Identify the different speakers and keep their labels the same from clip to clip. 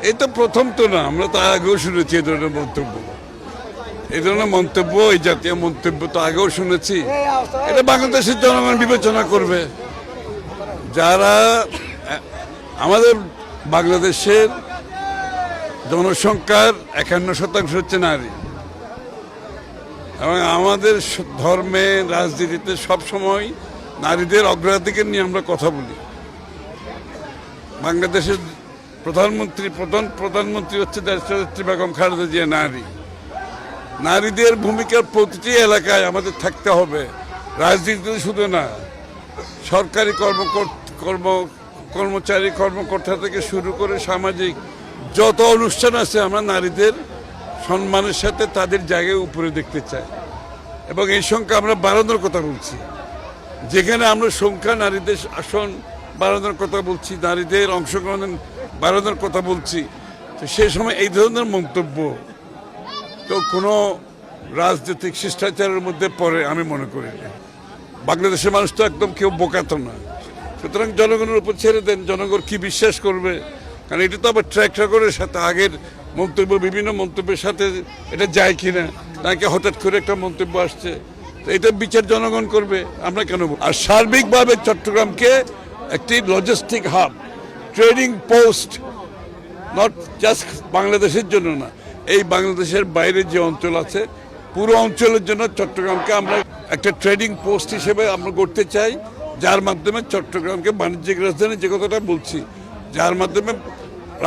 Speaker 1: এই তো প্রথম তো না, আমরা তো আগেও শুনেছি এই ধরনের মন্তব্য, এই জাতীয় মন্তব্য তো আগেও শুনেছি। এটা বাংলাদেশের জনগণ বিবেচনা করবে। যারা আমাদের বাংলাদেশের জনসংখ্যার 51% হচ্ছে নারী, এবং আমাদের ধর্মে রাজনীতিতে সবসময় নারীদের অগ্রাধিকার নিয়ে আমরা কথা বলি। বাংলাদেশের প্রধানমন্ত্রী হচ্ছে দেশনেত্রী বেগম খালেদা জিয়া নারী। নারীদের ভূমিকার প্রতিটি এলাকায় আমাদের থাকতে হবে, রাজনীতিতে শুধু না। সরকারি কর্মচারী কর্মকর্তা থেকে শুরু করে সামাজিক যত অনুষ্ঠান আছে, আমরা নারীদের সম্মানের সাথে তাদের জায়গায় উপরে দেখতে চাই, এবং এই সংখ্যা আমরা বাড়ানোর কথা বলছি। যেখানে আমরা সংখ্যা নারীদের আসন বাড়ানোর কথা বলছি, নারীদের অংশগ্রহণ বাড়ানোর কথা বলছি, তো সেই সময় এই ধরনের মন্তব্য তো কোনো রাজনৈতিক শিষ্টাচারের মধ্যে পড়ে আমি মনে করি না। বাংলাদেশের মানুষ তো একদম কেউ বোকাতো না, সুতরাং জনগণের উপর ছেড়ে দেন, জনগণ কি বিশ্বাস করবে। কারণ এটা তো আবার ট্র্যাক রেকর্ডের সাথে আগের মন্তব্য, বিভিন্ন মন্তব্যের সাথে এটা যায় কিনা, নাকি হঠাৎ করে একটা মন্তব্য আসছে, তো এটা বিচার জনগণ করবে, আমরা কেন। আর সার্বিকভাবে চট্টগ্রামকে একটি logistic hub, trading post, not just বাংলাদেশের জন্য না, এই বাংলাদেশের বাইরে যে অঞ্চল আছে পুরো অঞ্চলের জন্য চট্টগ্রামকে আমরা একটা ট্রেডিং পোস্ট হিসেবে আমরা করতে চাই, যার মাধ্যমে চট্টগ্রামকে বাণিজ্যিক রাজধানী, যে কথাটা বলছি, যার মাধ্যমে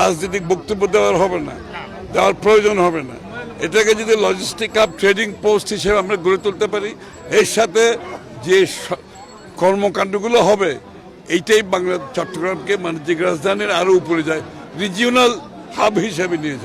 Speaker 1: রাজনৈতিক বক্তব্য দেওয়ার প্রয়োজন হবে না। এটাকে যদি লজিস্টিক হাব, ট্রেডিং পোস্ট হিসেবে আমরা গড়ে তুলতে পারি, এর সাথে যে কর্মকাণ্ডগুলো হবে, এইটাই চট্টগ্রামকে বাণিজ্যিক রাজধানীর আরও উপরে যায়, রিজিওনাল হাব হিসেবে নিয়ে যাবে।